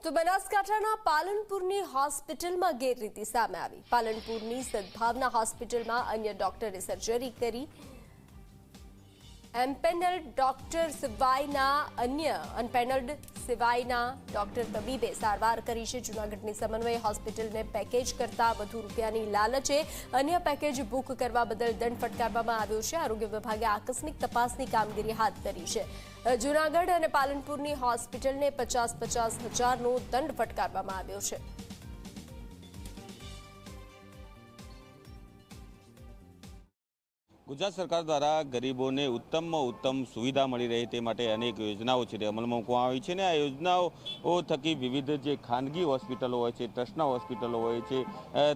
તો બનાસકાંઠાના પાલનપુરની હોસ્પિટલમાં ગેરરીતિ સામે આવી। પાલનપુરની સદભાવના હોસ્પિટલમાં અન્ય ડોક્ટરે સર્જરી કરી। એમ્પેનલ્ડ ડોક્ટર સિવાયના અન્ય અનપેનલ્ડ સિવાયના ડોક્ટર તબીબે સારવાર કરી છે। જૂનાગઢની સમન્વય હોસ્પિટલને પેકેજ કરતા વધુ રૂપિયાની લાલચે અન્ય પેકેજ બુક કરવા બદલ દંડ ફટકારવામાં આવ્યો છે। આરોગ્ય વિભાગે આકસ્મિક તપાસની કામગીરી હાથ ધરી છે। જૂનાગઢ અને પાલનપુરની હોસ્પિટલને 50-50 હજારનો દંડ ફટકારવામાં આવ્યો છે। ગુજરાત સરકાર દ્વારા ગરીબોને ઉત્તમમાં ઉત્તમ સુવિધા મળી રહે તે માટે અનેક યોજનાઓ છે તે અમલમાં મૂકવામાં આવી છે અને આ યોજનાઓ થકી વિવિધ જે ખાનગી હોસ્પિટલો હોય છે, ટ્રસ્ટના હોસ્પિટલો હોય છે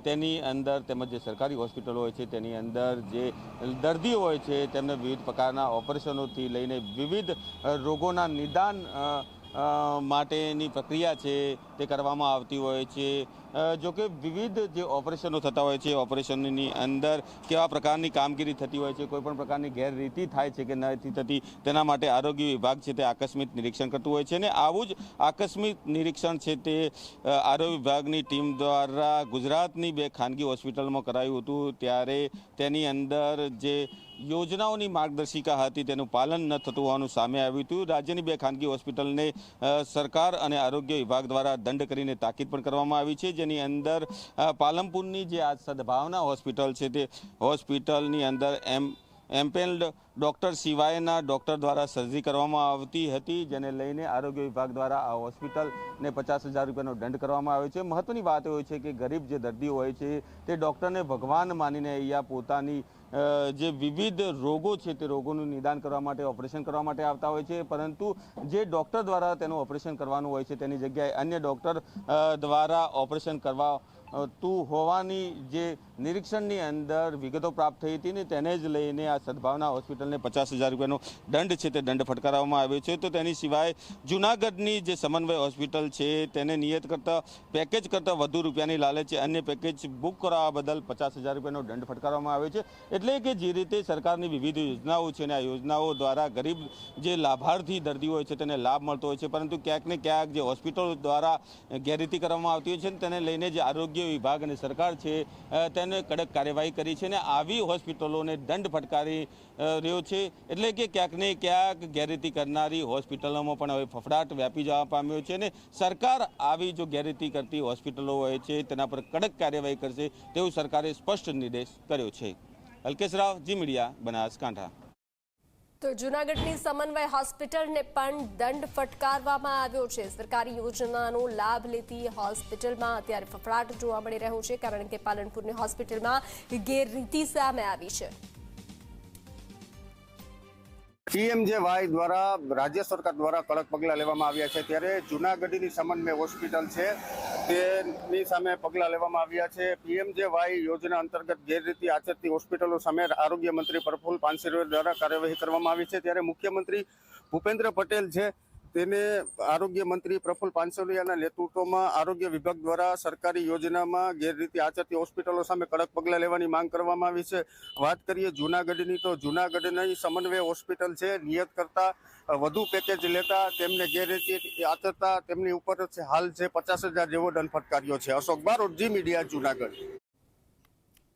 તેની અંદર તેમજ જે સરકારી હોસ્પિટલો હોય છે તેની અંદર જે દર્દીઓ હોય છે તેમને વિવિધ પ્રકારના ઓપરેશનોથી લઈને વિવિધ રોગોના નિદાન માટેની પ્રક્રિયા છે તે કરવામાં આવતી હોય છે। જો કે વિવિધ જે ઓપરેશનો થતા હોય છે ઓપરેશનની અંદર કેવા પ્રકારની કામગીરી થતી હોય છે, કોઈપણ પ્રકારની ગેરરીતિ થાય છે કે નથી થતી તેના માટે આરોગ્ય વિભાગ છે તે આકસ્મિક નિરીક્ષણ કરતું હોય છે અને આવું જ આકસ્મિક નિરીક્ષણ છે તે આરોગ્ય વિભાગની ટીમ દ્વારા ગુજરાતની 2 ખાનગી હોસ્પિટલમાં કરાયું હતું। ત્યારે તેની અંદર જે યોજનાઓની માર્ગદર્શિકા હતી તેનું પાલન ન થતું હોવાનું સામે આવ્યું હતું। રાજ્યની 2 ખાનગી હોસ્પિટલને સરકાર અને આરોગ્ય વિભાગ દ્વારા દંડ કરીને તાકીદ પણ કરવામાં આવી છે, જેની અંદર પાલનપુરની જે આ સદભાવના હોસ્પિટલ છે તે હોસ્પિટલની અંદર એમ્પેનલ્ડ ડોક્ટર સિવાયના ડોક્ટર દ્વારા સર્જરી કરવામાં આવતી હતી, જેને લઈને આરોગ્ય વિભાગ દ્વારા આ હોસ્પિટલને 50,000 રૂપિયાનો દંડ કરવામાં આવ્યો છે। મહત્વની વાત એ હોય છે કે ગરીબ જે દર્દીઓ હોય છે તે ડૉક્ટરને ભગવાન માનીને અહીંયા પોતાની જે વિવિધ રોગો છે તે રોગોનું નિદાન કરવા માટે ઓપરેશન કરવા માટે આવતા હોય છે, પરંતુ જે ડૉક્ટર દ્વારા તેનું ઓપરેશન કરવાનું હોય છે તેની જગ્યાએ અન્ય ડૉક્ટર દ્વારા ઓપરેશન કરવા હોવાની જે નિરીક્ષણની અંદર વિગતો પ્રાપ્ત થઈ હતી ને તેને જ લઈને આ સદભાવના હોસ્પિટલને 50,000 રૂપિયાનો દંડ છે તે દંડ ફટકારવામાં આવ્યો છે। તો તેની સિવાય જૂનાગઢની જે સમન્વય હોસ્પિટલ છે તેને નિયત કરતાં પેકેજ કરતાં વધુ રૂપિયાની લાલચે અન્ય પેકેજ બુક કરવા બદલ 50,000 રૂપિયાનો દંડ ફટકારવામાં આવ્યો છે। એટલે કે જે રીતે સરકારની વિવિધ યોજનાઓ છે અને આ યોજનાઓ દ્વારા ગરીબ જે લાભાર્થી દર્દીઓ હોય છે તેને લાભ મળતો હોય છે, પરંતુ ક્યાંક ને ક્યાંક જે હોસ્પિટલો દ્વારા ગેરરીતિ કરવામાં આવતી હોય છે તેને લઈને જે આરોગ્ય વિભાગ અને સરકાર છે તેને કડક કાર્યવાહી કરી છે અને આવી હોસ્પિટલોને દંડ ફટકારી રહ્યો છે। એટલે કે ક્યાંક ને ક્યાંક ગેરરીતિ કરનારી હોસ્પિટલોમાં પણ હવે ફફડાટ વ્યાપી જવા પામ્યો છે અને સરકાર આવી જો ગેરરીતિ કરતી હોસ્પિટલો હોય છે તેના પર કડક કાર્યવાહી કરશે તેવું સરકારે સ્પષ્ટ નિર્દેશ કર્યો છે। અલ્કેશ રાવ, જી મીડિયા, બનાસકાંઠા। તો જૂનાગઢની સમન્વય હોસ્પિટલને પણ દંડ ફટકારવામાં આવ્યો છે। સરકારી યોજનાનો લાભ લેતી હોસ્પિટલમાં અત્યારે ફફડાટ જોવા મળી રહ્યો છે, કારણ કે પાલનપુરની હોસ્પિટલમાં ગેરરીતિ સામે આવી છે। પીએમજેવાય દ્વારા રાજ્ય સરકાર દ્વારા કડક પગલાં લેવામાં આવ્યા છે, ત્યારે જૂનાગઢની સમન્વય હોસ્પિટલ છે તેની સામે પગલાં લેવામાં આવ્યા છે। પીએમજેવાય યોજના અંતર્ગત ગેરરીતિ આચરતી હોસ્પિટલો સામે આરોગ્ય મંત્રી પ્રફુલ્લ પાનસેરિયા દ્વારા કાર્યવાહી કરવામાં આવી છે। ત્યારે મુખ્યમંત્રી ભૂપેન્દ્ર પટેલ છે તેને આરોગ્ય મંત્રી પ્રફુલ્લ પાનસેરિયાના નેતૃત્વમાં આરોગ્ય વિભાગ દ્વારા સરકારી યોજનામાં ગેરરીતિ આચરતી હોસ્પિટલો સામે કડક પગલાં લેવાની માંગ કરવામાં આવી છે। વાત કરીએ જૂનાગઢની, તો જૂનાગઢની સમન્વય હોસ્પિટલ છે નિયત કરતાં વધુ પેકેજ લેતા તેમને ગેરરીતિ આચરતા તેમની ઉપર હાલ છે 50,000 જેવો દંડ ફટકાર્યો છે। અશોક બારોટ, જી મીડિયા, જૂનાગઢ।